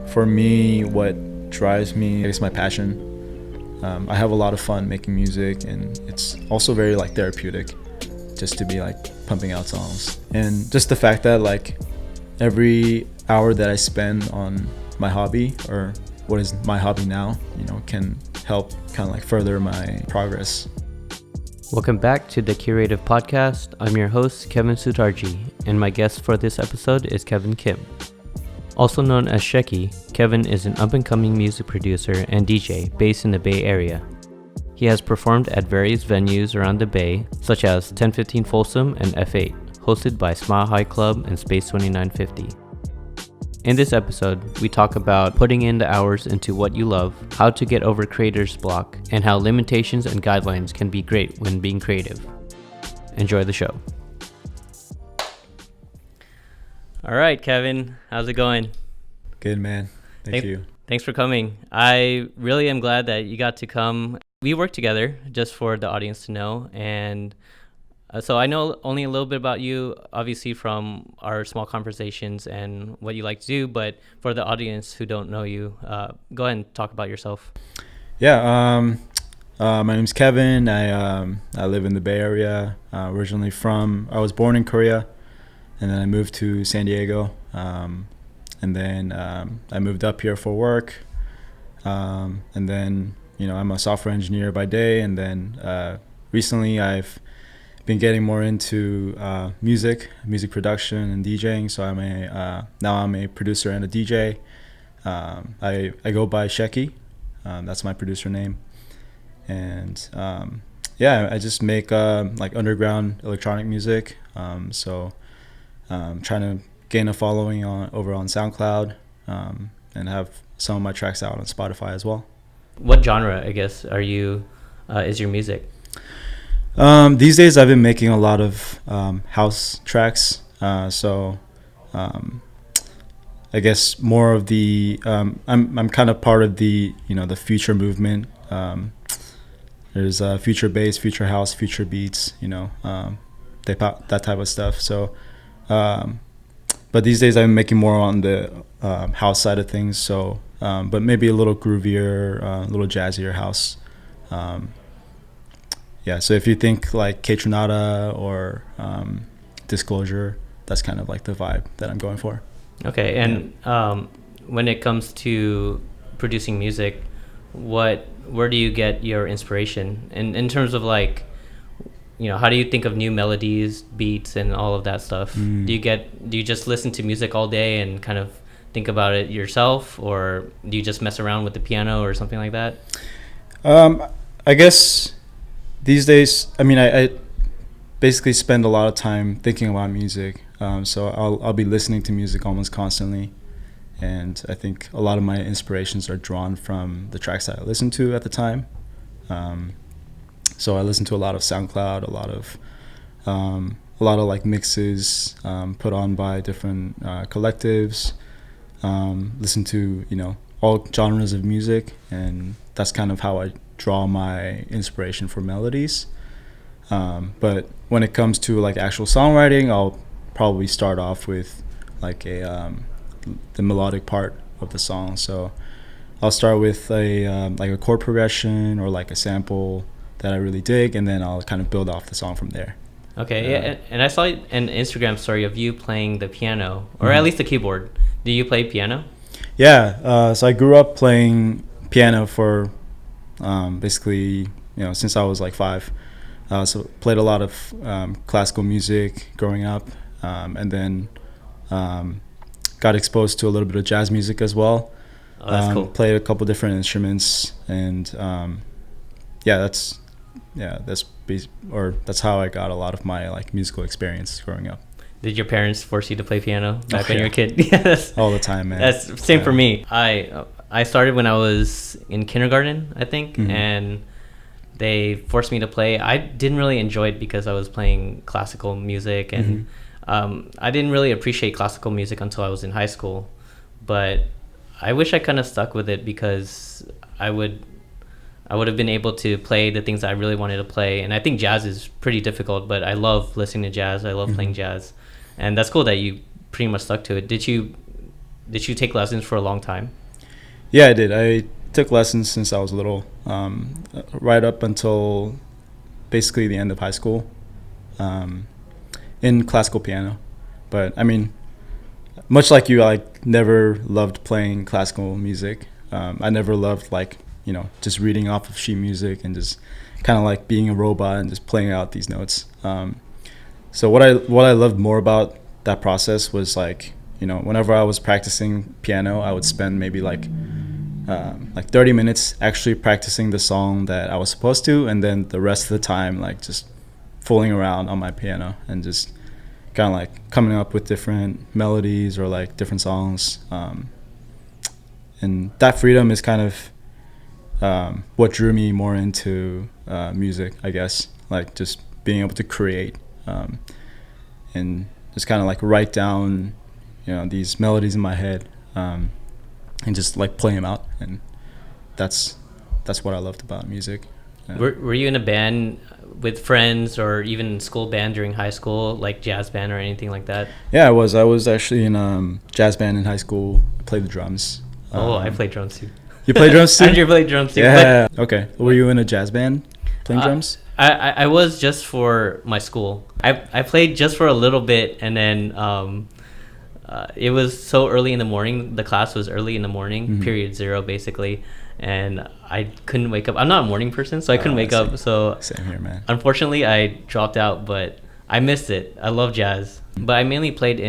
For me, what drives me is my passion. I have a lot of fun making music, and it's also very like therapeutic just to be like pumping out songs. And just the fact that like every hour that I spend on my hobby, or what is my hobby now, can help kind of like further my progress. Welcome back to the Kurative Podcast. I'm your host, Kevin Sutardji, and my guest for this episode is Kevin Kim. Also known as Sheki, Kevin is an up-and-coming music producer and DJ based in the Bay Area. He has performed at various venues around the Bay, such as 1015 Folsom and F8, hosted by Smile High Club and Space 2950. In this episode, we talk about putting in the hours into what you love, how to get over creator's block, and how limitations and guidelines can be great when being creative. Enjoy the show. All right, Kevin, how's it going? Good, man. Thank you. Thanks for coming. I really am glad that you got to come. We work together, just for the audience to know, and so I know only a little bit about you, obviously from our small conversations and what you like to do, but for the audience who don't know you, go ahead and talk about yourself. Yeah, my name's Kevin. I live in the Bay Area. I was born in Korea, and then I moved to San Diego, and then I moved up here for work, and then I'm a software engineer by day, and then recently I've been getting more into music production and DJing. So now I'm a producer and a DJ. I go by Sheki. That's my producer name, and I just make like underground electronic music. So trying to gain a following over on SoundCloud, and have some of my tracks out on Spotify as well. What genre, I guess, is your music? These days I've been making a lot of house tracks. So I guess more of the I'm kind of part of the the future movement. There's future bass, future house, future beats, that type of stuff. So but these days I'm making more on the house side of things. So but maybe a little groovier, a little jazzier house. So if you think like Kaytranada or Disclosure, that's kind of like the vibe that I'm going for. Okay, and when it comes to producing music, where do you get your inspiration? And in terms of like, how do you think of new melodies, beats, and all of that stuff? Do you just listen to music all day and kind of think about it yourself, or do you just mess around with the piano or something like that? I guess these days, I basically spend a lot of time thinking about music. So I'll be listening to music almost constantly, and I think a lot of my inspirations are drawn from the tracks that I listen to at the time. So I listen to a lot of SoundCloud, a lot of like mixes put on by different collectives. Listen to all genres of music, and that's kind of how I draw my inspiration for melodies. But when it comes to like actual songwriting, I'll probably start off with like the melodic part of the song. So I'll start with a chord progression or like a sample that I really dig, and then I'll kind of build off the song from there. Okay, and I saw an Instagram story of you playing the piano, or at least the keyboard. Do you play piano? Yeah, so I grew up playing piano for basically since I was like 5. So played a lot of classical music growing up, and then got exposed to a little bit of jazz music as well. Oh, that's cool. Played a couple different instruments, and that's how I got a lot of my like musical experience growing up. Did your parents force you to play piano back when you were a kid? Yes. All the time, man. That's same for me. I started when I was in kindergarten, I think, and they forced me to play. I didn't really enjoy it because I was playing classical music, and I didn't really appreciate classical music until I was in high school. But I wish I kind of stuck with it, because I would have been able to play the things that I really wanted to play. And I think jazz is pretty difficult, but I love listening to jazz. I love playing jazz. And that's cool that you pretty much stuck to it. Did did you take lessons for a long time? Yeah, I did. I took lessons since I was little, right up until basically the end of high school, in classical piano. But I mean, much like you, I never loved playing classical music. I never loved just reading off of sheet music and just kind of like being a robot and just playing out these notes. So what I loved more about that process was whenever I was practicing piano, I would spend maybe like 30 minutes actually practicing the song that I was supposed to, and then the rest of the time like just fooling around on my piano and just kind of like coming up with different melodies or like different songs. And that freedom is kind of what drew me more into music, I guess, like just being able to create and just kind of like write down these melodies in my head and just like play them out. And that's what I loved about music. Were you in a band with friends or even school band during high school, like jazz band or anything like that? Yeah, I was actually in jazz band in high school. I played the drums. I played drums too. You played drums too? I did play drums too. Yeah. Okay. Were you in a jazz band playing drums? I was just for my school. I played just for a little bit, and then it was so early in the morning. The class was early in the morning, mm-hmm. period 0 basically, and I couldn't wake up. I'm not a morning person, so I couldn't wake up. So same here, man. Unfortunately, I dropped out, but I missed it. I love jazz, but I mainly played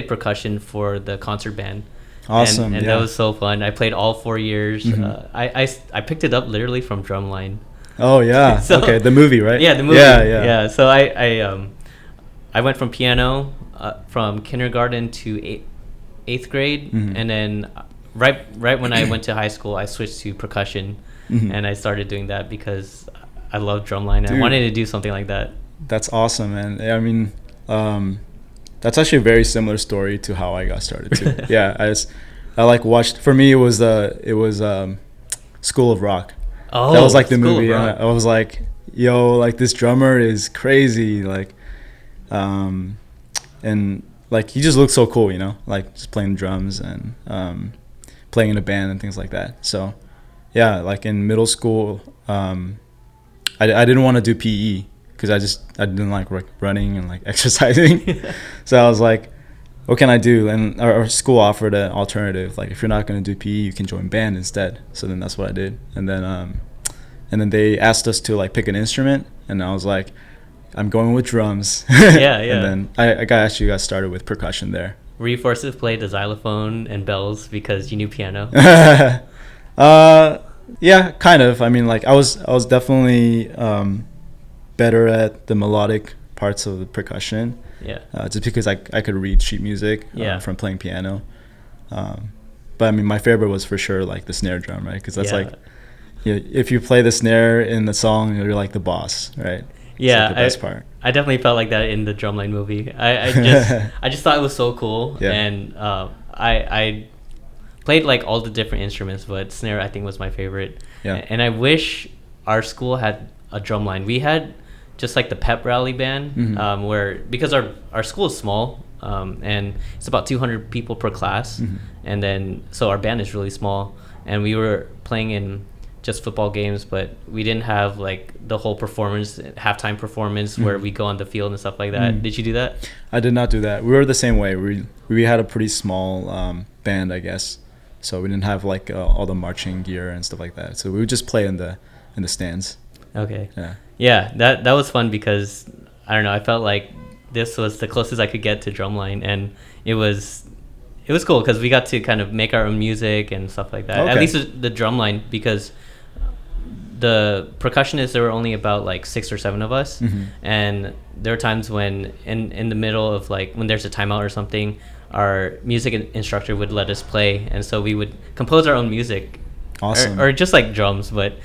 percussion for the concert band. Awesome. And that was so fun. I played all 4 years. Mm-hmm. I picked it up literally from Drumline. Oh yeah. So, okay, the movie, right? Yeah, the movie. Yeah. So I went from piano from kindergarten to eighth grade, mm-hmm. and then right when I went to high school, I switched to percussion, mm-hmm. and I started doing that because I love Drumline. And I wanted to do something like that. That's awesome, man. I mean, that's actually a very similar story to how I got started too. Yeah, I like watched. For me, it was School of Rock. Oh, that was like the movie. I was like, yo, like this drummer is crazy, like, and like he just looked so cool, like just playing drums and playing in a band and things like that. So yeah, like in middle school, I didn't want to do PE because I didn't like running and like exercising. So I was like, what can I do? And our school offered an alternative. Like, if you're not going to do PE, you can join band instead. So then that's what I did. And then they asked us to like pick an instrument, and I was like, I'm going with drums. Yeah. And then I actually got started with percussion there. Were you forced to play the xylophone and bells because you knew piano? Yeah, kind of. I mean, like I was definitely better at the melodic parts of the percussion. Yeah. Just because I could read sheet music from playing piano. But I mean, my favorite was for sure like the snare drum, right? Because that's like, if you play the snare in the song, you're like the boss, right? Yeah, like the best part. I definitely felt like that in the Drumline movie. I just thought it was so cool, and I played like all the different instruments, but snare I think was my favorite. Yeah. And I wish our school had a drumline. We had just like the pep rally band, mm-hmm. Where because our school is small, and it's about 200 people per class, mm-hmm. and then so our band is really small, and we were playing in just football games, but we didn't have like the whole halftime performance, mm-hmm. where we go on the field and stuff like that. Mm-hmm. Did you do that? I did not do that. We were the same way. We had a pretty small band, I guess, so we didn't have like all the marching gear and stuff like that. So we would just play in the stands. Okay. Yeah, that was fun because I don't know, I felt like this was the closest I could get to drumline, and it was cool because we got to kind of make our own music and stuff like that. Okay. At least the drumline, because the percussionists, there were only about like 6 or 7 of us, mm-hmm. and there were times when in the middle of like when there's a timeout or something, our music instructor would let us play, and so we would compose our own music. Awesome. Or just like drums, but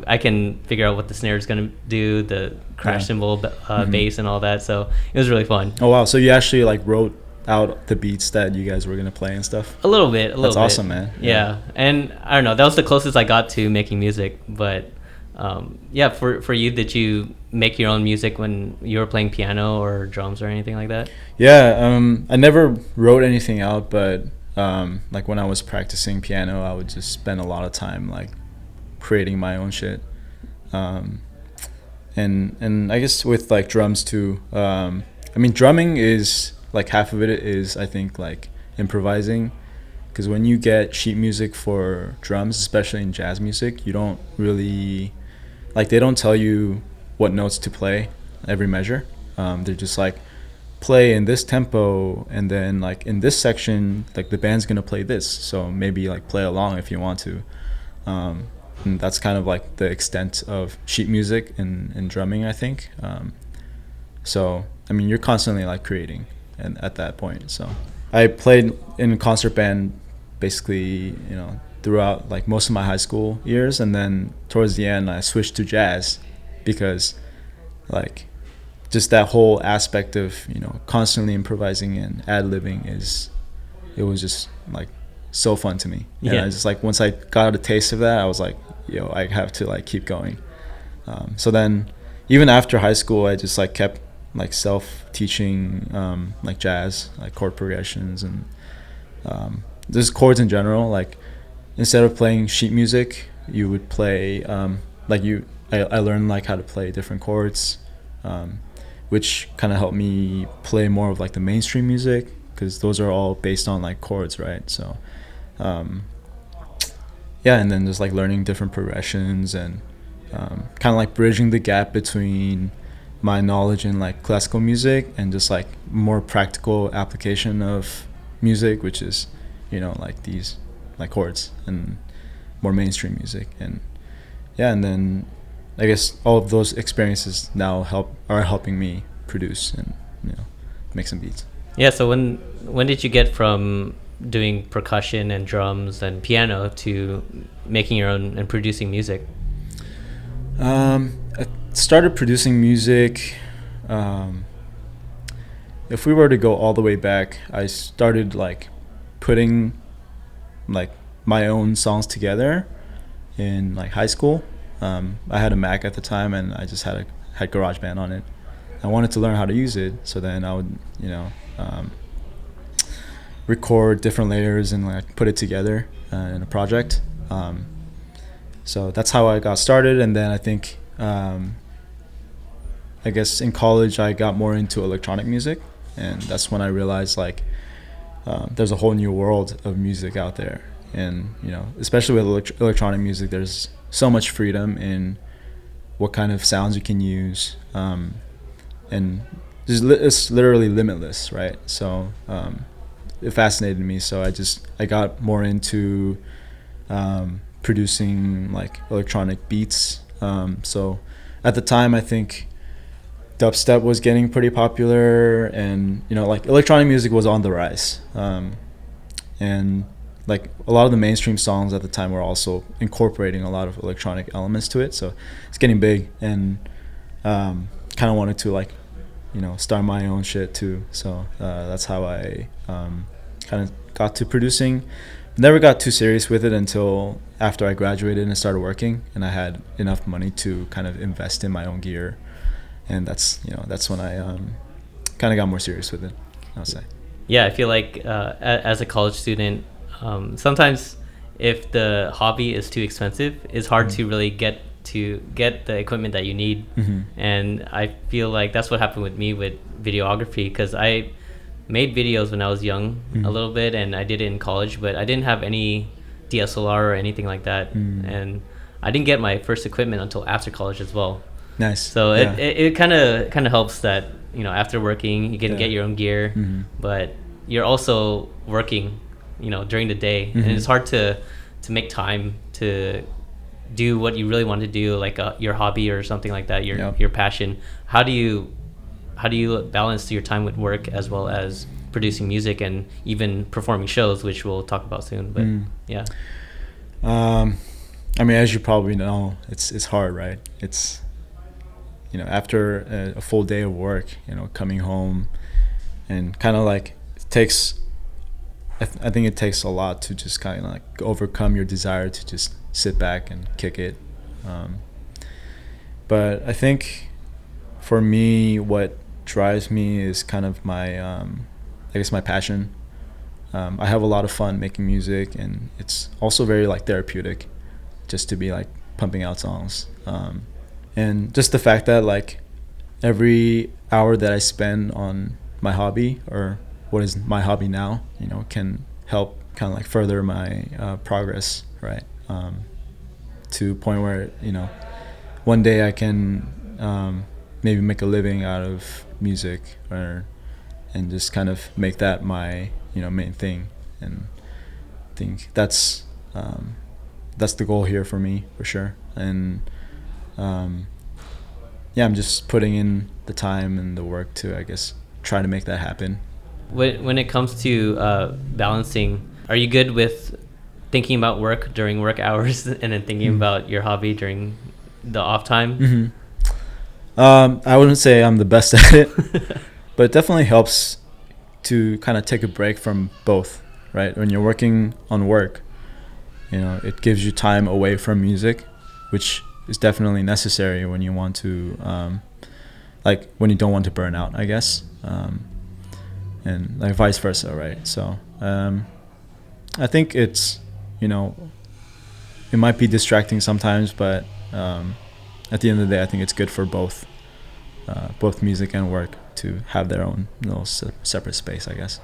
I can figure out what the snare is going to do, the crash cymbal, mm-hmm. bass and all that. So it was really fun. Oh wow! So you actually like wrote out the beats that you guys were going to play and stuff? A little bit. That's awesome, man. Yeah. And I don't know, that was the closest I got to making music. But for you, did you make your own music when you were playing piano or drums or anything like that? Yeah, I never wrote anything out, but like when I was practicing piano, I would just spend a lot of time like creating my own shit. um, and I guess with like drums too. I mean, drumming is like half of it is, I think, like improvising, because when you get sheet music for drums, especially in jazz music, you don't really like, they don't tell you what notes to play every measure. They're just like, play in this tempo, and then like in this section, like the band's gonna play this, so maybe like play along if you want to. And that's kind of like the extent of sheet music and drumming, I think. So I mean, you're constantly like creating, and at that point, so I played in a concert band basically, throughout like most of my high school years, and then towards the end I switched to jazz because like just that whole aspect of constantly improvising and ad-libbing it was just like so fun to me. And I just like, once I got a taste of that, I was like, I have to like keep going. So then even after high school, I just like kept like self-teaching like jazz, like chord progressions, and just chords in general. Like instead of playing sheet music, you would play I learned like how to play different chords, which kind of helped me play more of like the mainstream music, because those are all based on like chords, right? So and then just like learning different progressions, and kind of like bridging the gap between my knowledge in like classical music and just like more practical application of music, which is like these like chords and more mainstream music. And and then I guess all of those experiences now are helping me produce and make some beats. So when did you get from doing percussion and drums and piano to making your own and producing music? I started producing music, if we were to go all the way back, I started like putting like my own songs together in like high school. I had a Mac at the time, and I just had GarageBand on it. I wanted to learn how to use it, so then I would record different layers and like put it together in a project. So that's how I got started. And then I think I guess in college I got more into electronic music, and that's when I realized like there's a whole new world of music out there. And especially with electronic music, there's so much freedom in what kind of sounds you can use, and it's literally limitless, right? So it fascinated me, so I got more into producing like electronic beats. So at the time, I think dubstep was getting pretty popular, and like electronic music was on the rise, and like a lot of the mainstream songs at the time were also incorporating a lot of electronic elements to it. So it's getting big, and kind of wanted to like start my own shit too. So that's how I kind of got to producing. Never got too serious with it until after I graduated and started working, and I had enough money to kind of invest in my own gear, and that's when I kind of got more serious with it, I'll say. I feel like as a college student, sometimes if the hobby is too expensive, it's hard to really get the equipment that you need. And I feel like that's what happened with me with videography, because I made videos when I was young a little bit, and I did it in college, but I didn't have any DSLR or anything like that. And I didn't get my first equipment until after college as well. Nice. So it kind of helps that after working you can get your own gear, but you're also working during the day, and it's hard to make time to do what you really want to do, like your hobby or something like that, your passion. How do you balance your time with work as well as producing music and even performing shows, which we'll talk about soon? But I mean, as you probably know, it's hard, right? It's after a full day of work, coming home, and kind of like it takes I think it takes a lot to just kind of like overcome your desire to just sit back and kick it. But I think for me, what drives me is kind of my, I guess my passion. I have a lot of fun making music, and it's also very like therapeutic just to be like pumping out songs. And just the fact that like every hour that I spend on my hobby, or what is my hobby now, you know, can help kind of like further my progress, right? To a point where, you know, one day I can maybe make a living out of music, and just kind of make that my, you know, main thing. And I think that's the goal here for me, for sure. And yeah, I'm just putting in the time and the work to, I guess, try to make that happen. When it comes to balancing, are you good with thinking about work during work hours and then thinking about your hobby during the off time? I wouldn't say I'm the best at it, but it definitely helps to kind of take a break from both, right? When you're working on work, you know, it gives you time away from music, which is definitely necessary when you want to, like when you don't want to burn out, I guess, and like vice versa, right? So I think it's, you know, it might be distracting sometimes, but at the end of the day, I think it's good for both music and work to have their own little separate space, I guess.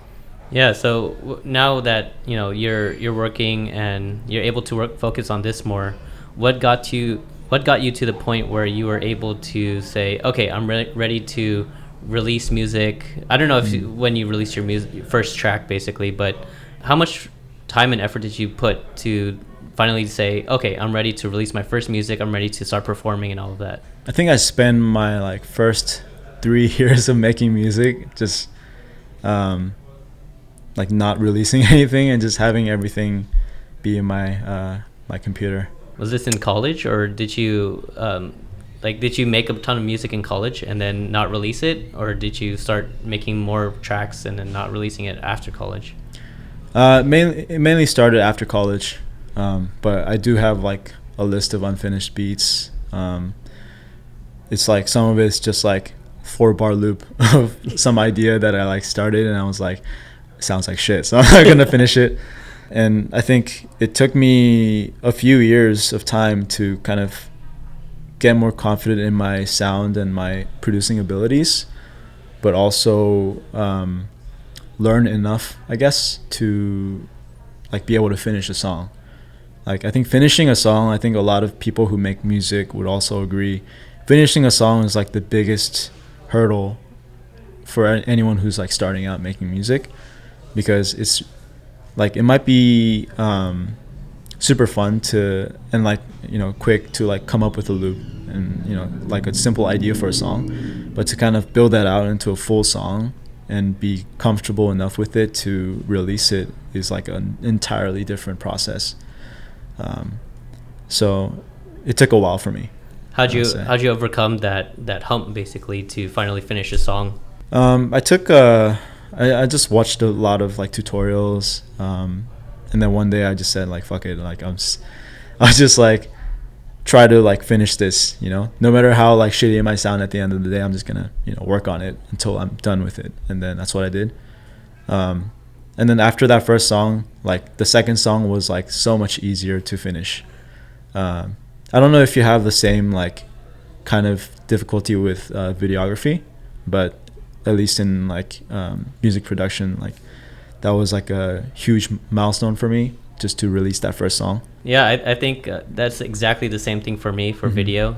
Yeah. So now that, you know, you're working and you're able to focus on this more, what got you to the point where you were able to say, okay, I'm ready to release music? I don't know if when you released your first track, basically, but how much time and effort did you put to finally say, okay, I'm ready to release my first music, I'm ready to start performing and all of that? I think I spent my like first 3 years of making music just like not releasing anything and just having everything be in my my computer. Was this in college, or did you did you make a ton of music in college and then not release it, or did you start making more tracks and then not releasing it after college? It mainly started after college, but I do have like a list of unfinished beats. It's like some of it's just like 4-bar loop of some idea that I like started, and I was like, it sounds like shit, so I'm not gonna finish it. And I think it took me a few years of time to kind of get more confident in my sound and my producing abilities, but also learn enough, I guess, to like be able to finish a song. Like I think finishing a song, I think a lot of people who make music would also agree, finishing a song is like the biggest hurdle for anyone who's like starting out making music, because it's like it might be super fun to, and like, you know, quick to like come up with a loop and, you know, like a simple idea for a song, but to kind of build that out into a full song and be comfortable enough with it to release it is like an entirely different process. So it took a while for me. How'd you overcome that hump basically to finally finish a song? I just watched a lot of like tutorials, and then one day I just said like, fuck it, like I'll just like try to like finish this, you know, no matter how like shitty it might sound at the end of the day, I'm just gonna, you know, work on it until I'm done with it. And then that's what I did. And then after that first song, like the second song was like so much easier to finish. I don't know if you have the same like kind of difficulty with videography, but at least in like music production, like that was like a huge milestone for me, just to release that first song. Yeah, I think that's exactly the same thing for me for video.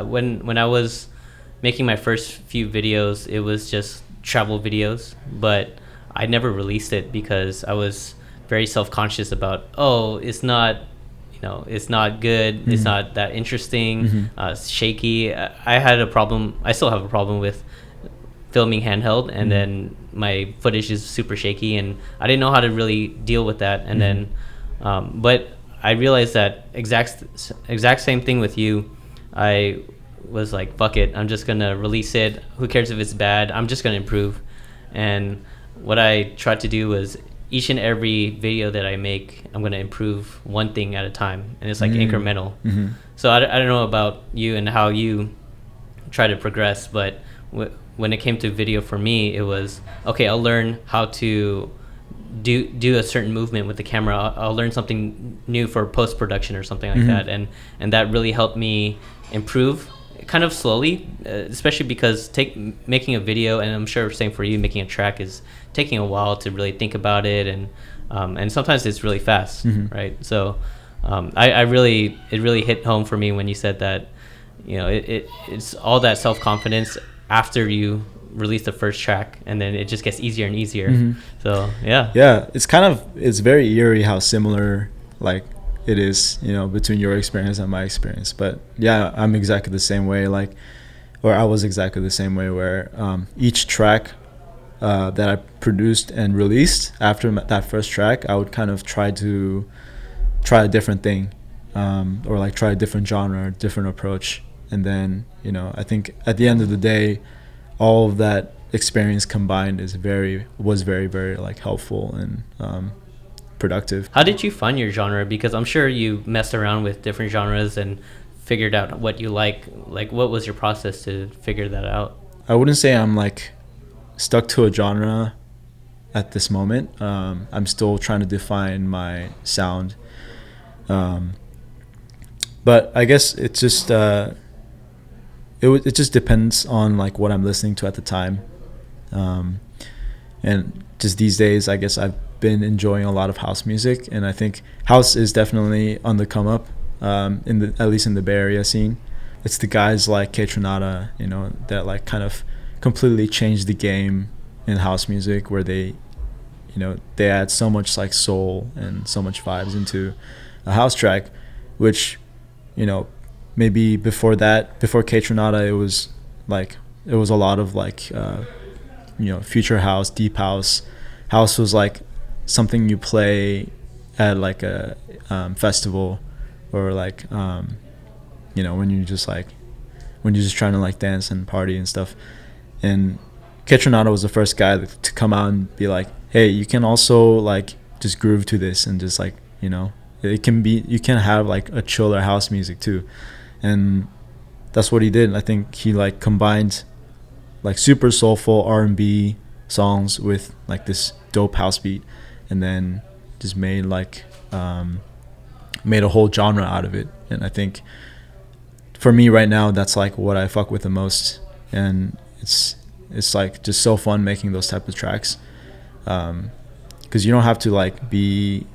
When I was making my first few videos, it was just travel videos, but I never released it because I was very self-conscious about, it's not, you know, it's not good, it's not that interesting, shaky. I had a problem, I still have a problem with filming handheld, and then my footage is super shaky, and I didn't know how to really deal with that. And then but I realized that exact same thing with you. I was like, fuck it, I'm just gonna release it, who cares if it's bad, I'm just gonna improve. And what I tried to do was, each and every video that I make, I'm gonna improve one thing at a time, and it's like incremental. So I don't know about you and how you try to progress, but when it came to video for me, it was, okay, I'll learn how to do a certain movement with the camera, I'll learn something new for post production or something like that, and that really helped me improve kind of slowly, especially because making a video, and I'm sure same for you, making a track is taking a while to really think about it, and sometimes it's really fast, right? So it really hit home for me when you said that, you know, it's all that self-confidence after you release the first track, and then it just gets easier and easier. So yeah, it's very eerie how similar like it is, you know, between your experience and my experience. But yeah, I'm exactly the same way, I was exactly the same way, where each track that I produced and released after that first track, I would kind of try a different thing, or like try a different genre, different approach. And then, you know, I think at the end of the day, all of that experience combined was very, very like helpful and productive. How did you find your genre? Because I'm sure you messed around with different genres and figured out what you like. Like, what was your process to figure that out? I wouldn't say I'm like stuck to a genre at this moment. I'm still trying to define my sound. But I guess it's just it just depends on like what I'm listening to at the time. And just these days, I guess I've been enjoying a lot of house music, and I think house is definitely on the come up, at least in the Bay Area scene. It's the guys like Kurative, you know, that like kind of completely changed the game in house music, where they add so much like soul and so much vibes into a house track, which, you know, maybe before Kurative, it was a lot of like future house, deep house. House was like something you play at like a festival, or like when you're just trying to like dance and party and stuff. And Kurative was the first guy to come out and be like, hey, you can also like just groove to this, and just like, you know, you can have like a chiller house music too. And that's what he did. I think he like combined like super soulful R&B songs with like this dope house beat, and then just made a whole genre out of it. And I think for me right now, that's like what I fuck with the most, and it's like just so fun making those type of tracks, because you don't have to like be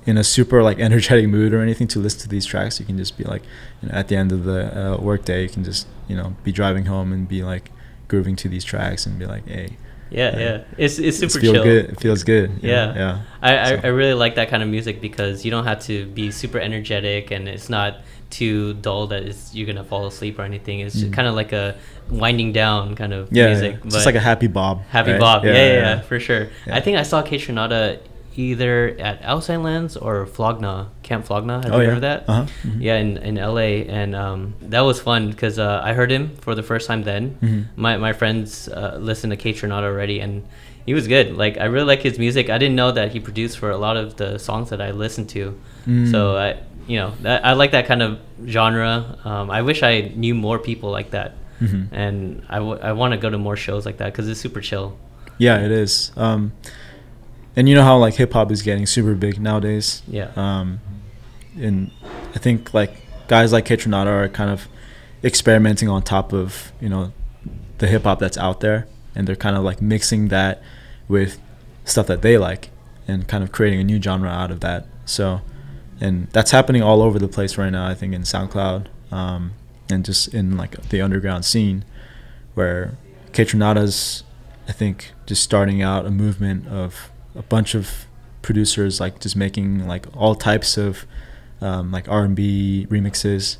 in a super like energetic mood or anything to listen to these tracks. You can just be like, you know, at the end of the work day, you can just, you know, be driving home and be like grooving to these tracks and be like, hey, it's super chill. Good. It feels good. Yeah. I really like that kind of music, because you don't have to be super energetic, and it's not too dull that you're gonna fall asleep or anything. It's just kind of like a winding down kind of music. It's just like a happy bob. Right? Bob. Yeah, for sure. Yeah. I think I saw Kurative either at Outside Lands or Camp Flogna. Have you heard of that? Yeah, in LA, and that was fun, because I heard him for the first time then. My friends listened to Kurative already, and he was good. Like, I really like his music. I didn't know that he produced for a lot of the songs that I listened to. So I like that kind of genre. I wish I knew more people like that. And I want to go to more shows like that, because it's super chill. Yeah, it is. And you know how like hip hop is getting super big nowadays. Yeah. And I think like guys like Kurative are kind of experimenting on top of, you know, the hip hop that's out there, and they're kind of like mixing that with stuff that they like, and kind of creating a new genre out of that. So, and that's happening all over the place right now, I think, in SoundCloud, and just in like the underground scene, where Kurative's, I think, just starting out a movement of a bunch of producers like just making like all types of like R&B remixes,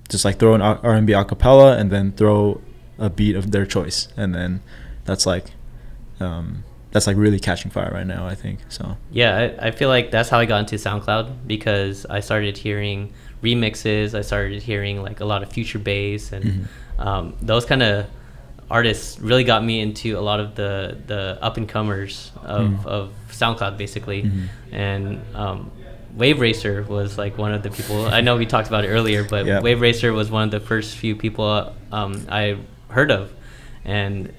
just like throw an R&B acapella and then throw a beat of their choice, and then that's like really catching fire right now, I think. So yeah, I feel like that's how I got into SoundCloud, because I started hearing remixes. I started hearing like a lot of future bass, and those kind of artists really got me into a lot of the up and comers of SoundCloud, basically. And Wave Racer was like one of the people. I know we talked about it earlier, but Wave Racer was one of the first few people I heard of, and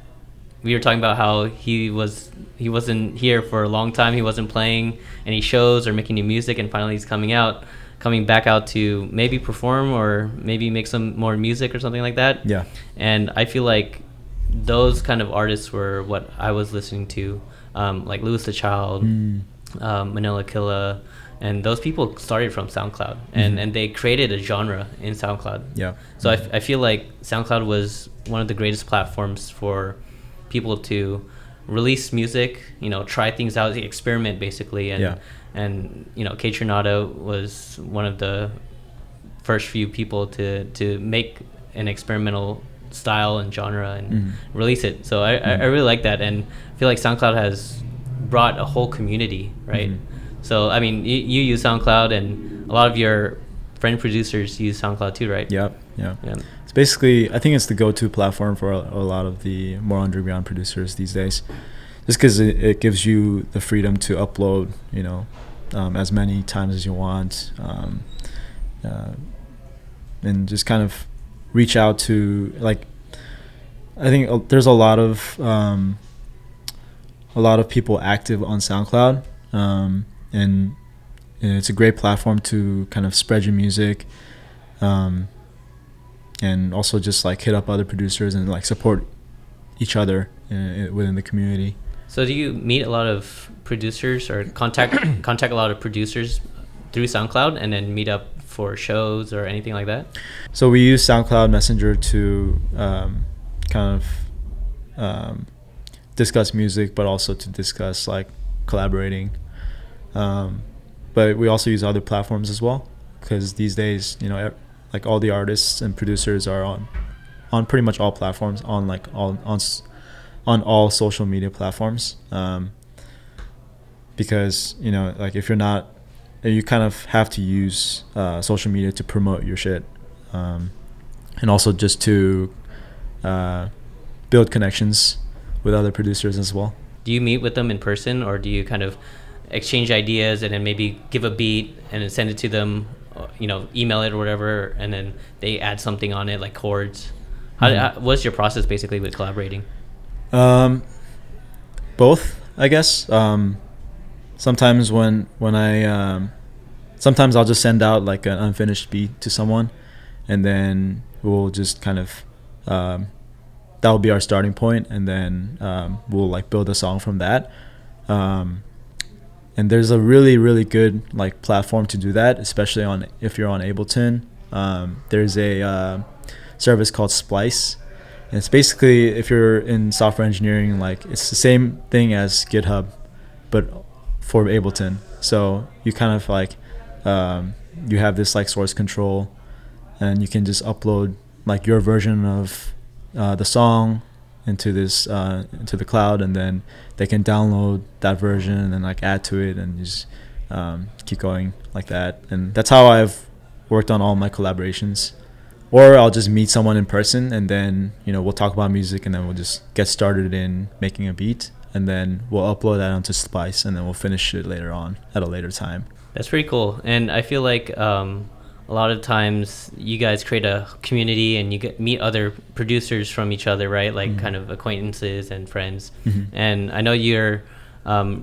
we were talking about how he wasn't here for a long time. He wasn't playing any shows or making new music, and finally he's coming back out to maybe perform or maybe make some more music or something like that. Yeah. And I feel like those kind of artists were what I was listening to, like Louis the Child, Manila Killa, and those people started from SoundCloud, and they created a genre in SoundCloud. Yeah. So I feel like SoundCloud was one of the greatest platforms for people to release music, try things out, experiment basically, and K Tronado was one of the first few people to make an experimental style and genre and release it. So I really like that, and I feel like SoundCloud has brought a whole community, right? So I mean, you use SoundCloud, and a lot of your friend producers use SoundCloud too, right? Yeah. It's basically, I think it's the go-to platform for a lot of the more underground producers these days, just because it gives you the freedom to upload, as many times as you want, and just kind of reach out to, like, I think there's a lot of people active on SoundCloud, and it's a great platform to kind of spread your music, and also just like hit up other producers and like support each other within the community. So do you meet a lot of producers or contact a lot of producers through SoundCloud and then meet up for shows or anything like that? So we use SoundCloud Messenger to kind of discuss music, but also to discuss like collaborating. But we also use other platforms as well, because these days, like all the artists and producers are on pretty much all platforms, on like on all social media platforms, because like if you're not, you kind of have to use social media to promote your shit, and also just to build connections with other producers as well. Do you meet with them in person, or do you kind of exchange ideas and then maybe give a beat and then send it to them, email it or whatever, and then they add something on it like chords? What's your process basically with collaborating? Both, I guess. Sometimes when I sometimes I'll just send out like an unfinished beat to someone, and then we'll just kind of that will be our starting point, and then we'll like build a song from that. And there's a really, really good like platform to do that, especially if you're on Ableton. There's a service called Splice, and it's basically, if you're in software engineering, like it's the same thing as GitHub, but for Ableton. So you kind of like you have this like source control, and you can just upload like your version of the song into the cloud, and then they can download that version and then like add to it, and just keep going like that. And that's how I've worked on all my collaborations. Or I'll just meet someone in person, and then we'll talk about music, and then we'll just get started in making a beat, and then we'll upload that onto Splice, and then we'll finish it later on at a later time. That's pretty cool. And I feel like a lot of times you guys create a community and you meet other producers from each other, right? Like kind of acquaintances and friends. And I know you're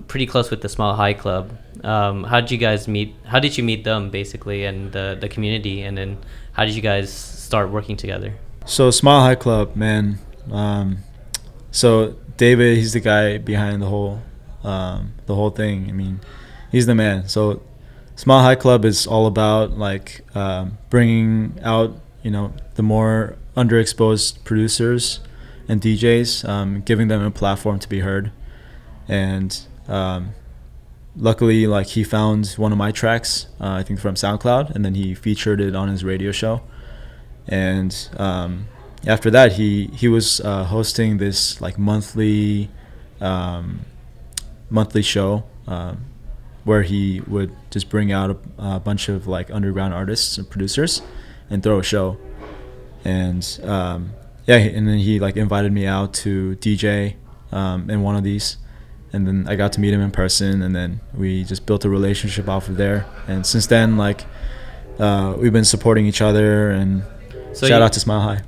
pretty close with the Smile High Club. How did you guys meet? How did you meet them basically, and the community? And then how did you guys start working together? So Smile High Club, man. So David, he's the guy behind the whole thing. I mean, he's the man. So Smile High Club is all about like bringing out the more underexposed producers and DJs, giving them a platform to be heard. And luckily, like, he found one of my tracks, I think from SoundCloud, and then he featured it on his radio show. And after that, he was hosting this like monthly show where he would just bring out a bunch of like underground artists and producers and throw a show. And and then he like invited me out to DJ in one of these, and then I got to meet him in person, and then we just built a relationship off of there. And since then, like, we've been supporting each other, and shout out to Smile High.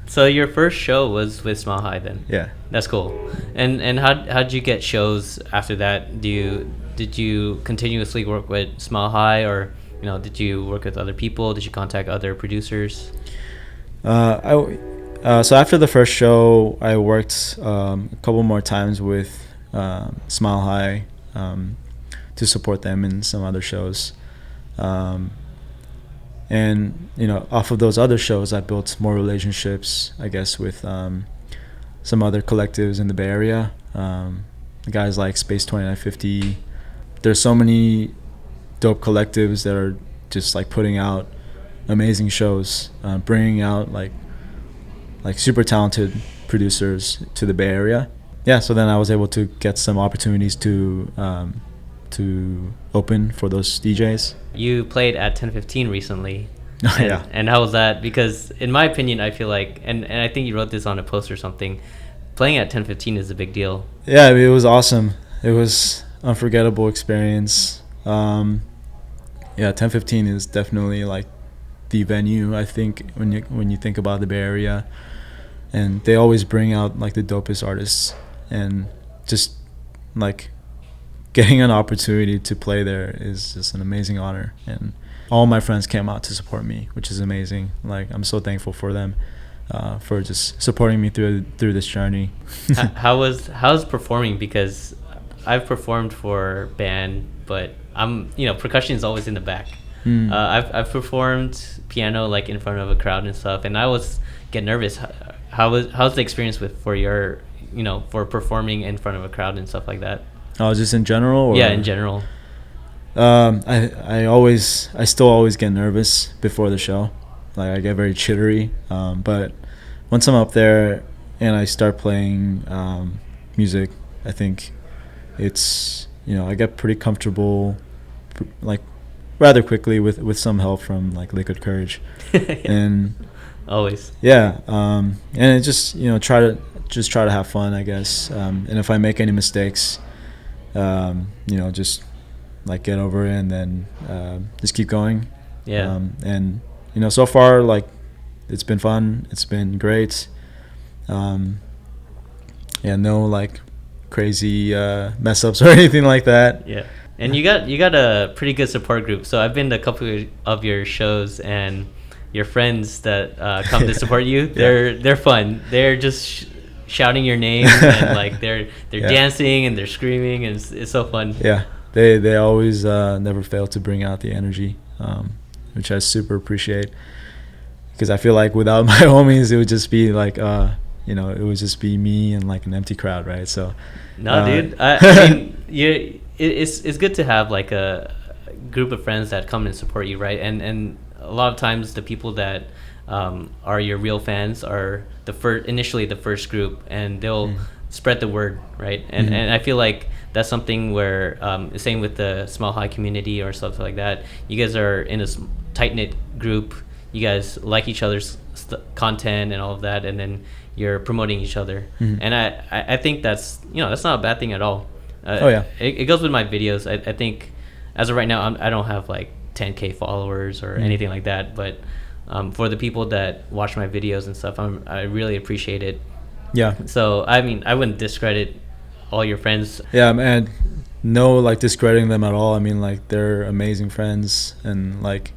So your first show was with Smile High then? Yeah. That's cool. And how'd you get shows after that? Did you continuously work with Smile High, or did you work with other people? Did you contact other producers? So after the first show, I worked a couple more times with Smile High to support them in some other shows. And off of those other shows, I built more relationships, I guess, with some other collectives in the Bay Area, guys like Space 2950. There's so many dope collectives that are just like putting out amazing shows, bringing out like super talented producers to the Bay Area. Yeah, so then I was able to get some opportunities to open for those DJs. You played at 1015 recently. Yeah. And how was that? Because in my opinion, I feel like, and I think you wrote this on a post or something, playing at 1015 is a big deal. Yeah, it was awesome. It was unforgettable experience. Yeah, 1015 is definitely like the venue, I think, when you think about the Bay Area. And they always bring out like the dopest artists, and just like getting an opportunity to play there is just an amazing honor. And all my friends came out to support me, which is amazing. Like, I'm so thankful for them for just supporting me through this journey. How's performing? Because I've performed for band, but percussion is always in the back. I've performed piano like in front of a crowd and stuff, and I always get nervous. How's the experience for performing in front of a crowd and stuff like that? Oh, just in general? Or? Yeah, in general. I still always get nervous before the show. Like, I get very jittery. But once I'm up there and I start playing music, I think it's, I get pretty comfortable, like, rather quickly with some help from like Liquid Courage. And always. Yeah. And it just, try to have fun, I guess. And if I make any mistakes, just like get over it and then just keep going. Yeah. And so far, like, it's been fun. It's been great. Yeah, no like crazy mess ups or anything like that. Yeah. And you got a pretty good support group. So I've been to a couple of your shows, and your friends that come to support you, they're fun. They're just shouting your name, and like they're dancing and they're screaming, and it's so fun. Yeah, they always never fail to bring out the energy, which I super appreciate, because I feel like without my homies, it would just be like it would just be me and like an empty crowd, right? So no, dude, I mean, it's good to have like a group of friends that come and support you, right? And a lot of times the people that are your real fans are initially the first group, and they'll spread the word, right? And and I feel like that's something where same with the Smile High community or stuff like that. You guys are in a tight-knit group. You guys like each other's content and all of that, and then you're promoting each other. And I think that's that's not a bad thing at all. It goes with my videos. I think as of right now, I don't have like 10K followers or anything like that, but for the people that watch my videos and stuff, I really appreciate it. Yeah. So I mean, I wouldn't discredit all your friends. Yeah, man. No, like, discrediting them at all. I mean, like, they're amazing friends, and like,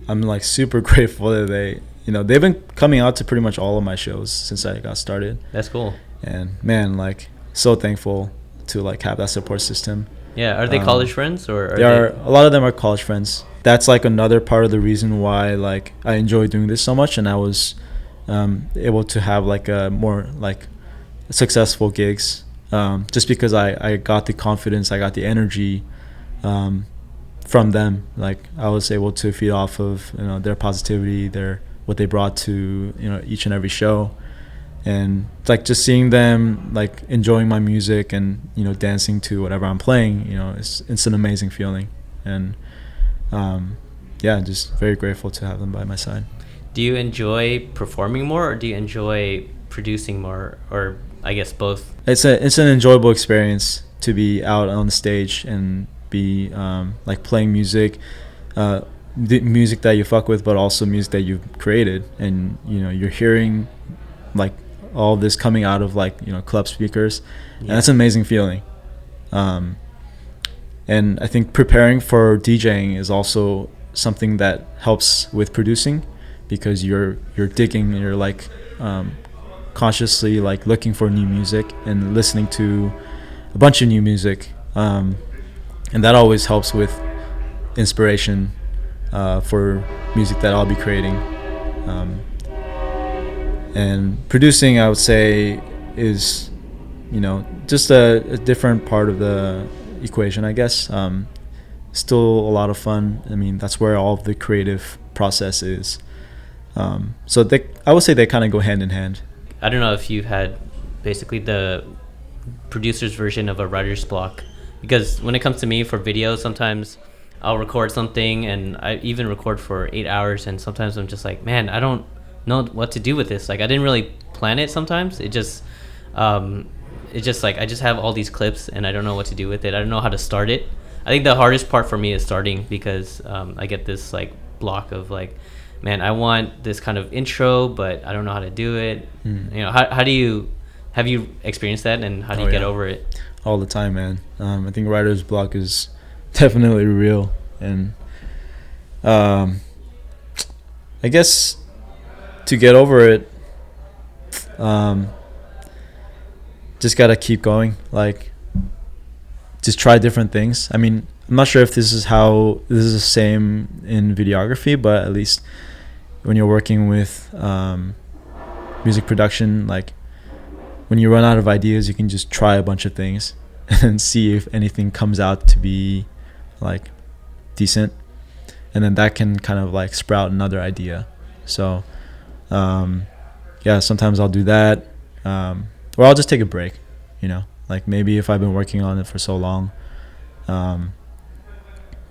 I'm like super grateful that they've been coming out to pretty much all of my shows since I got started. That's cool. And man, like, so thankful to like have that support system. Yeah. Are they college friends, or a lot of them are college friends. That's like another part of the reason why like I enjoy doing this so much, and I was able to have like a more like successful gigs, just because I got the confidence, I got the energy from them. Like, I was able to feed off of their positivity, what they brought to each and every show, and like just seeing them like enjoying my music and dancing to whatever I'm playing, it's an amazing feeling. And just very grateful to have them by my side. Do you enjoy performing more, or do you enjoy producing more, or I guess both? It's an enjoyable experience to be out on the stage and be like playing music, the music that you fuck with, but also music that you've created, and you're hearing like all this coming out of like, you know, club speakers. Yeah. And that's an amazing feeling. And I think preparing for DJing is also something that helps with producing, because you're digging, you're like consciously like looking for new music and listening to a bunch of new music, and that always helps with inspiration for music that I'll be creating. And producing, I would say, is, you know, just a different part of the equation, I guess. Still a lot of fun. I mean, that's where all of the creative process is. So I would say they kind of go hand in hand. I don't know if you've had basically the producer's version of a writer's block, because when it comes to me for video, sometimes I'll record something, and I even record for 8 hours, and sometimes I'm just like, man, I don't know what to do with this. Like, I didn't really plan it. Sometimes it's just like I just have all these clips and I don't know what to do with it. I don't know how to start it. I think the hardest part for me is starting, because I get this like block of like, man, I want this kind of intro, but I don't know how to do it. You know, have you experienced that, and how do you get over it? All the time, man. I think writer's block is definitely real, and I guess to get over it, just gotta keep going. Like, just try different things. I mean, I'm not sure if this is the same in videography, but at least when you're working with music production, like when you run out of ideas, you can just try a bunch of things and see if anything comes out to be like decent, and then that can kind of like sprout another idea. So yeah, sometimes I'll do that, or I'll just take a break, you know, like maybe if I've been working on it for so long,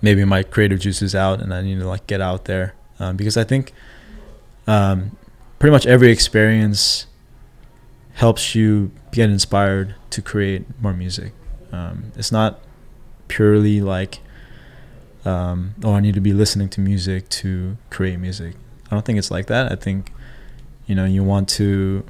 maybe my creative juice is out and I need to like get out there, because I think pretty much every experience helps you get inspired to create more music. It's not purely like, oh, I need to be listening to music to create music. I don't think it's like that. I think, you know, you want to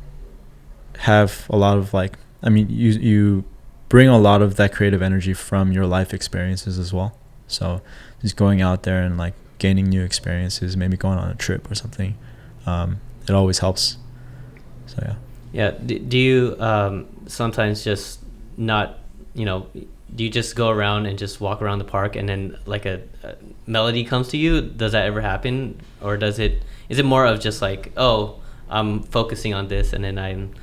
have a lot of like, I mean, you bring a lot of that creative energy from your life experiences as well. So just going out there and like gaining new experiences, maybe going on a trip or something, it always helps. So yeah. Yeah. Do you sometimes just not, you know, do you just go around and just walk around the park and then like a melody comes to you? Does that ever happen? Or is it more of just like, oh, I'm focusing on this and then I'm,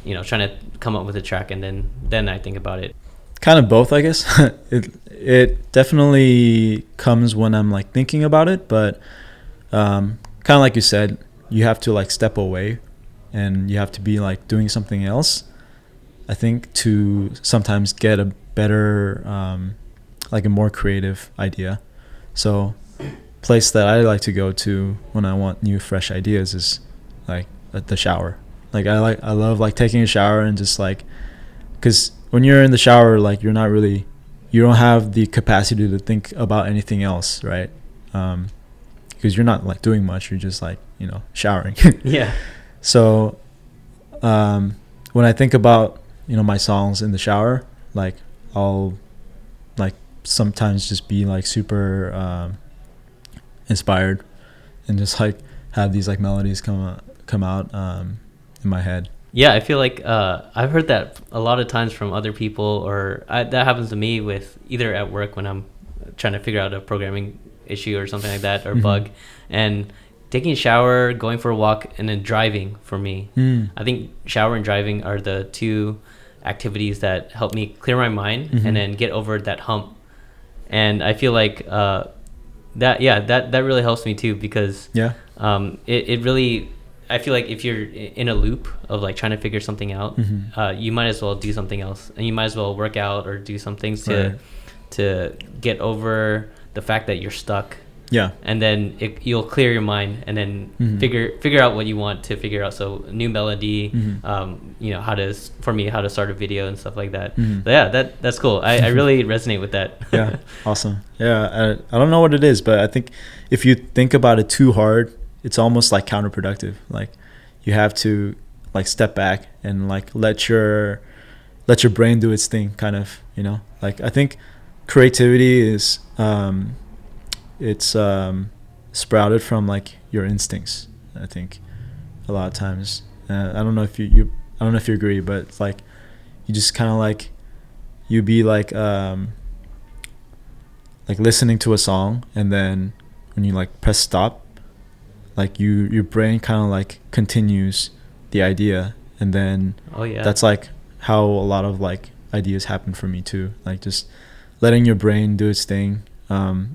you know, trying to come up with a track and then I think about it? Kind of both, I guess. It definitely comes when I'm like thinking about it, but kind of like you said, you have to like step away and you have to be like doing something else, I think, to sometimes get a better like a more creative idea. So place that I like to go to when I want new fresh ideas is like the shower. Like I love like taking a shower and just like, because when you're in the shower, like you don't have the capacity to think about anything else, right? Because you're not like doing much, you're just like, you know, showering. Yeah. So when I think about, you know, my songs in the shower, like I'll like sometimes just be like super inspired and just like have these like melodies come out in my head. Yeah, I feel like I've heard that a lot of times from other people, or that happens to me with either at work when I'm trying to figure out a programming issue or something like that, or bug, and taking a shower, going for a walk, and then driving for me. I think shower and driving are the two activities that help me clear my mind and then get over that hump. And I feel like that really helps me too, because it really, I feel like if you're in a loop of like trying to figure something out, you might as well do something else, and you might as well work out or do some things to get over the fact that you're stuck. Yeah. And then you'll clear your mind and then figure out what you want to figure out. So new melody, you know, how to start a video and stuff like that. But yeah, that's cool. I really resonate with that. Yeah. Awesome. Yeah. I don't know what it is, but I think if you think about it too hard, it's almost like counterproductive. Like you have to like step back and like let your brain do its thing, kind of, you know. Like I think creativity is it's sprouted from like your instincts, I think, a lot of times. I don't know if you I don't know if you agree, but it's like you just kind of like you be like listening to a song, and then when you like press stop, like your brain kind of like continues the idea, and then that's like how a lot of like ideas happen for me too, like just letting your brain do its thing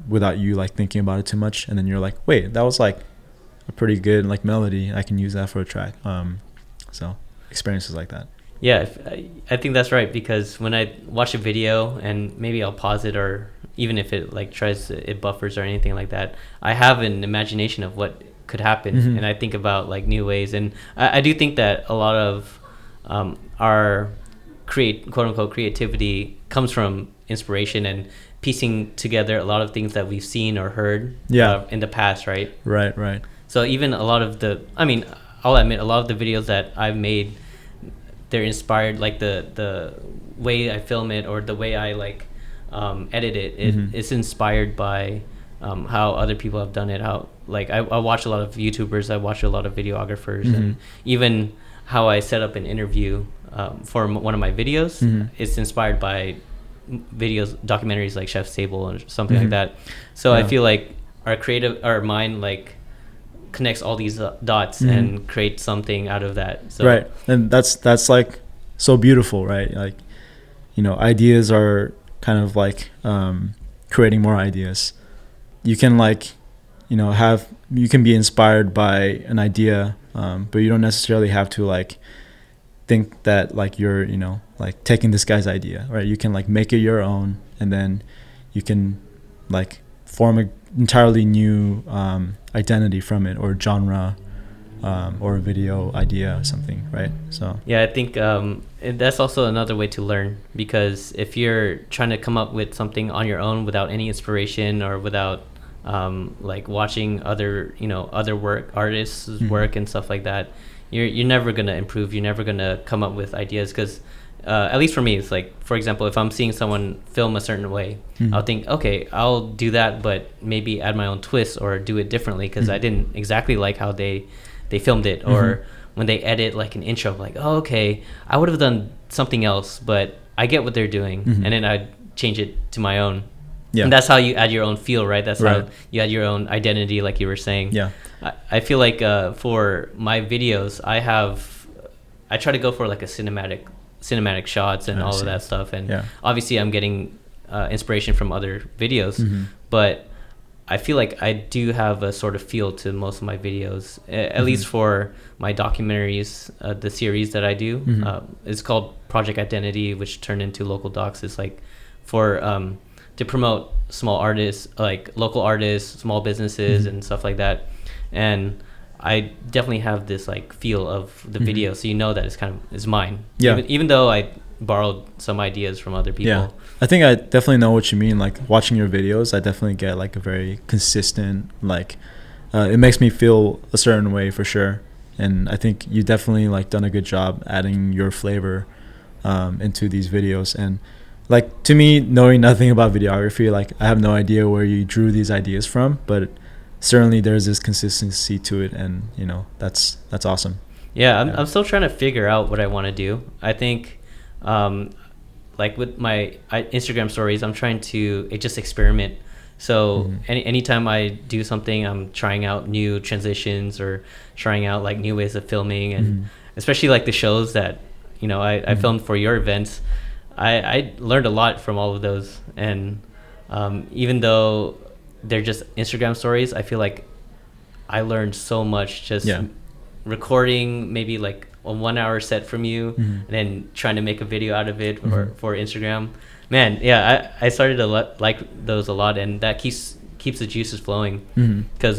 without you like thinking about it too much, and then you're like, wait, that was like a pretty good like melody, I can use that for a track. So experiences like that. Yeah, I think that's right, because when I watch a video and maybe I'll pause it, or even if it like it buffers or anything like that, I have an imagination of what could happen, and I think about like new ways. And I do think that a lot of our quote unquote creativity comes from inspiration and piecing together a lot of things that we've seen or heard in the past, right? Right. So even a lot of I'll admit, a lot of the videos that I've made, they're inspired, like the way I film it or the way I like edit it. It's inspired by how other people have done it. How like I watch a lot of YouTubers, I watch a lot of videographers, and even how I set up an interview for one of my videos. It's inspired by documentaries like Chef's Table or something like that. So I feel like our mind like connects all these dots and creates something out of that. So right, and that's like so beautiful, right? Like, you know, ideas are kind of like creating more ideas. You can like, you know, you can be inspired by an idea, but you don't necessarily have to like think that like you're, you know, like taking this guy's idea, right? You can like make it your own, and then you can like form an entirely new identity from it, or genre, or a video idea or something, right? So yeah, I think that's also another way to learn, because if you're trying to come up with something on your own without any inspiration or without like watching other artists' work and stuff like that, you're never gonna improve. You're never gonna come up with ideas, because at least for me, it's like, for example, if I'm seeing someone film a certain way, I'll think, okay, I'll do that, but maybe add my own twist or do it differently, because I didn't exactly like how they filmed it. Or when they edit like an intro, like, oh, okay, I would have done something else, but I get what they're doing, and then I change it to my own. Yeah. And that's how you add your own feel, right? That's how you add your own identity, like you were saying. Yeah. I feel like for my videos, I try to go for like a cinematic shots and all of that stuff, and obviously I'm getting inspiration from other videos, but I feel like I do have a sort of feel to most of my videos, at least for my documentaries. The series that I do is called Project Identity, which turned into Local Docs. It's like for to promote small artists, like local artists, small businesses and stuff like that. And I definitely have this like feel of the video, so you know that it's mine. Yeah. Even though I borrowed some ideas from other people. Yeah. I think I definitely know what you mean. Like watching your videos, I definitely get like a very consistent, like it makes me feel a certain way for sure. And I think you definitely like done a good job adding your flavor into these videos. And like to me, knowing nothing about videography, like I have no idea where you drew these ideas from, but certainly there's this consistency to it, and you know, that's awesome. Yeah, I'm still trying to figure out what I want to do. I think like with my Instagram stories, I'm trying to just experiment. So anytime I do something, I'm trying out new transitions or trying out like new ways of filming, and especially like the shows that, you know, I filmed for your events. I learned a lot from all of those, and even though they're just Instagram stories, I feel like I learned so much just recording maybe like a 1 hour set from you, and then trying to make a video out of it for Instagram. Man, yeah, I started to like those a lot, and that keeps the juices flowing, because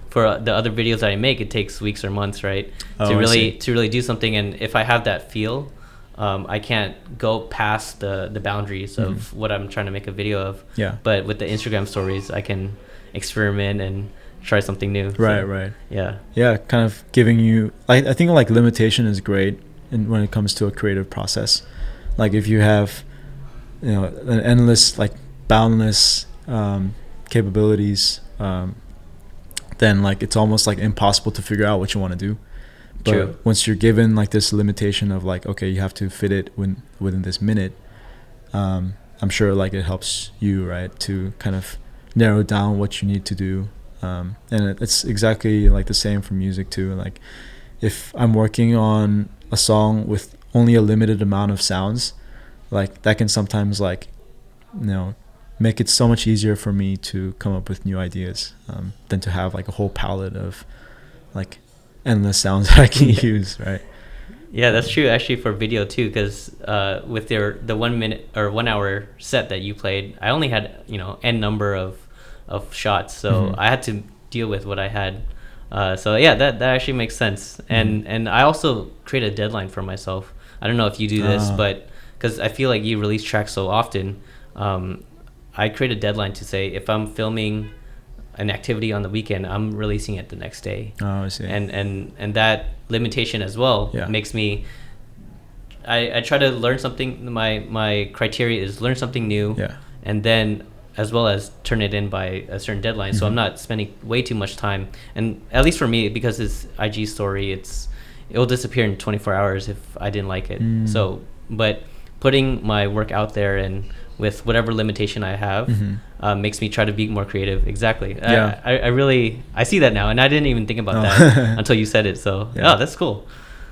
for the other videos that I make, it takes weeks or months, right, to really do something. And if I have that feel, I can't go past the boundaries of what I'm trying to make a video of. Yeah. But with the Instagram stories, I can experiment and try something new. Right. Yeah. Yeah, kind of giving you, I think like limitation is great when it comes to a creative process. Like if you have, an endless, like boundless capabilities, then like it's almost like impossible to figure out what you want to do. But True. once you're given like this limitation of like, okay, you have to fit it within this minute, I'm sure like it helps you, right, to kind of narrow down what you need to do. And it's exactly like the same for music too. Like if I'm working on a song with only a limited amount of sounds, like that can sometimes like, make it so much easier for me to come up with new ideas than to have like a whole palette of like endless sounds that I can use, right? Yeah, that's true actually for video too, because with the 1 minute or 1 hour set that you played, I only had n number of shots, so I had to deal with what I had. So yeah, that actually makes sense. And I also create a deadline for myself. I don't know if you do this, but because I feel like you release tracks so often, I create a deadline to say if I'm filming an activity on the weekend, I'm releasing it the next day. Oh, I see. And that limitation as well makes me. I try to learn something. My criteria is learn something new, and then as well as turn it in by a certain deadline. So I'm not spending way too much time. And at least for me, because it's IG story, it'll disappear in 24 hours if I didn't like it. So, but putting my work out there and with whatever limitation I have makes me try to be more creative. Exactly. Yeah. I see that now, and I didn't even think about that until you said it. So that's cool.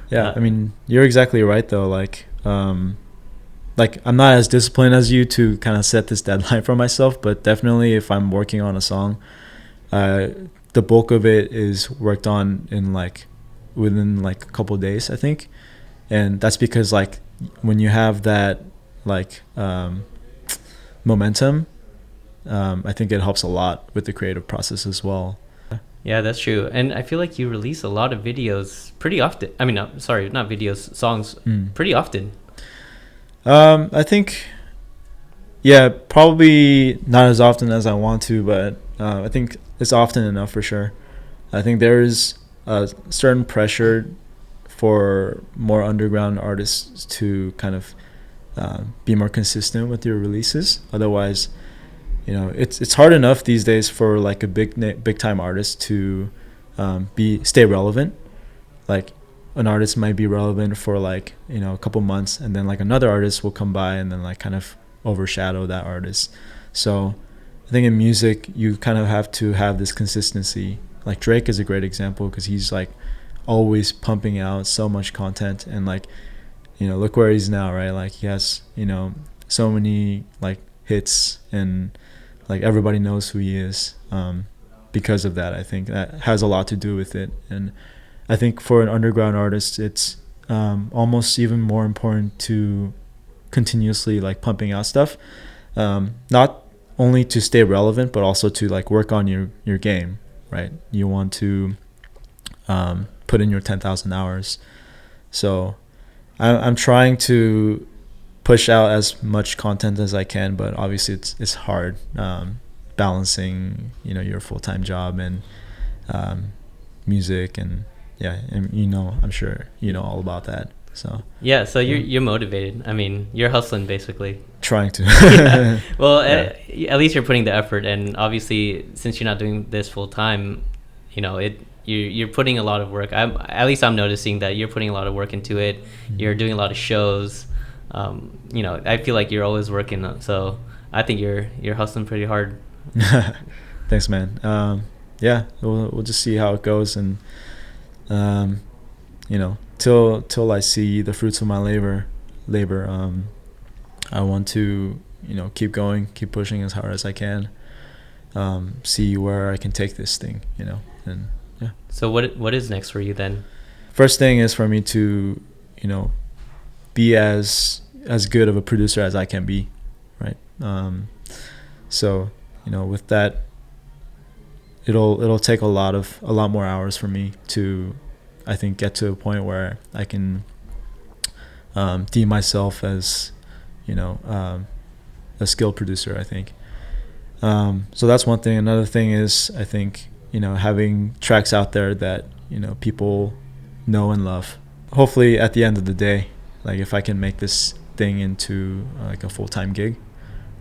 Yeah, I mean, you're exactly right though. Like I'm not as disciplined as you to kind of set this deadline for myself, but definitely if I'm working on a song, the bulk of it is worked on within like a couple of days, I think. And that's because like when you have that like momentum, I think it helps a lot with the creative process as well. Yeah, that's true. And I feel like you release a lot of videos pretty often. I mean, sorry, not videos, songs pretty often. I think, probably not as often as I want to, but I think it's often enough for sure. I think there is a certain pressure for more underground artists to kind of be more consistent with your releases. Otherwise, it's hard enough these days for like a big time artist to stay relevant. Like an artist might be relevant for like a couple months, and then like another artist will come by and then like kind of overshadow that artist. So I think in music you kind of have to have this consistency. Like Drake is a great example because he's like always pumping out so much content, and like look where he's now, right? Like he has so many like hits, and like everybody knows who he is because of that. I think that has a lot to do with it. And I think for an underground artist, it's almost even more important to continuously like pumping out stuff, not only to stay relevant, but also to like work on your game, right? You want to put in your 10,000 hours. So I'm trying to push out as much content as I can, but obviously it's hard balancing your full-time job and music and I'm sure all about that. So so you're motivated. I mean, you're hustling basically. Trying to. Well, at least you're putting the effort, and obviously since you're not doing this full time, you're putting a lot of work. At least I'm noticing that you're putting a lot of work into it. You're doing a lot of shows. I feel like you're always working. So I think you're hustling pretty hard. Thanks, man. We'll just see how it goes, and till I see the fruits of my labor, I want to keep going, keep pushing as hard as I can, see where I can take this thing, and yeah. So what is next for you then? First thing is for me to be as good of a producer as I can be, right? So with that, it'll take a lot more hours for me to, I think, get to a point where I can deem myself as a skilled producer, I think. So that's one thing. Another thing is, I think having tracks out there that people know and love. Hopefully at the end of the day, like if I can make this thing into like a full-time gig,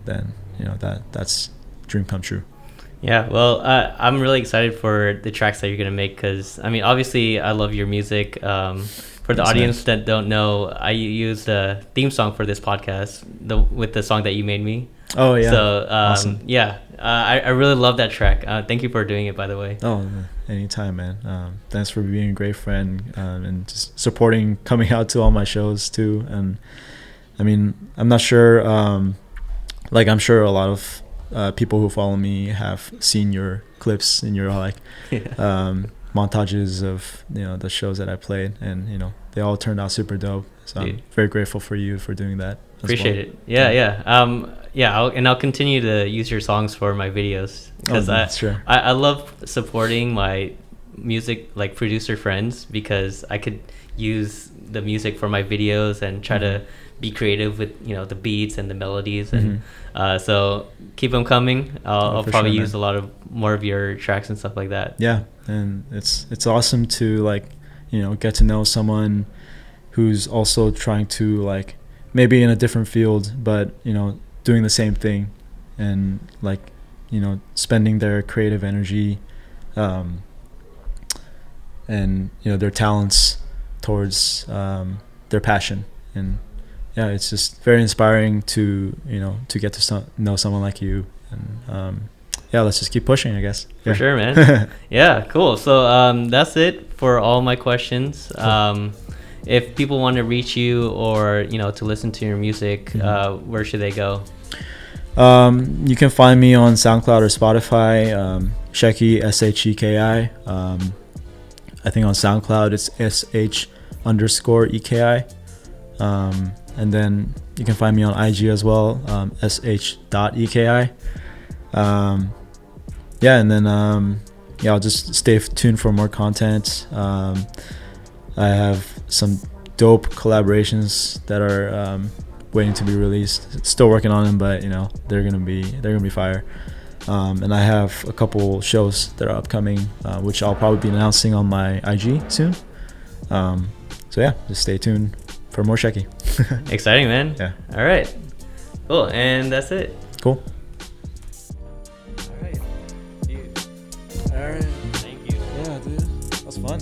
then that's dream come true. Yeah, well, I'm really excited for the tracks that you're gonna make, because I mean, obviously I love your music. For the That's audience nice. that don't know, I used a theme song for this podcast with the song that you made me. Oh yeah. So Awesome. yeah, I really love that track. Thank you for doing it, by the way. Oh, anytime, man. Thanks for being a great friend, and just supporting, coming out to all my shows too. And I mean, I'm not sure, like I'm sure a lot of people who follow me have seen your clips and your like montages of the shows that I played, and they all turned out super dope. So Dude. I'm very grateful for you for doing that. Appreciate it. Yeah. I'll continue to use your songs for my videos, because I love supporting my music like producer friends, because I could use the music for my videos and try to be creative with the beats and the melodies, and so keep them coming. I'll probably use a lot of more of your tracks and stuff like that. Yeah, and it's awesome to like get to know someone who's also trying to like maybe in a different field, but doing the same thing, and like spending their creative energy and their talents towards their passion. And yeah, it's just very inspiring to to get to know someone like you. And yeah, let's just keep pushing, I guess. For sure, man. Yeah, cool. So that's it for all my questions. If people want to reach you or to listen to your music, where should they go? You can find me on SoundCloud or Spotify, Sheki, Sheki. I think on SoundCloud it's sh_EKI. And then you can find me on IG as well, sh.eki. Yeah, and then I'll just stay tuned for more content. I have some dope collaborations that are waiting to be released. Still working on them, but they're gonna be fire. And I have a couple shows that are upcoming, which I'll probably be announcing on my IG soon. So yeah, just stay tuned for more Sheki. Exciting, man. Yeah. All right. Cool. And that's it. Cool. All right. All right. Thank you. Yeah, dude. That was fun.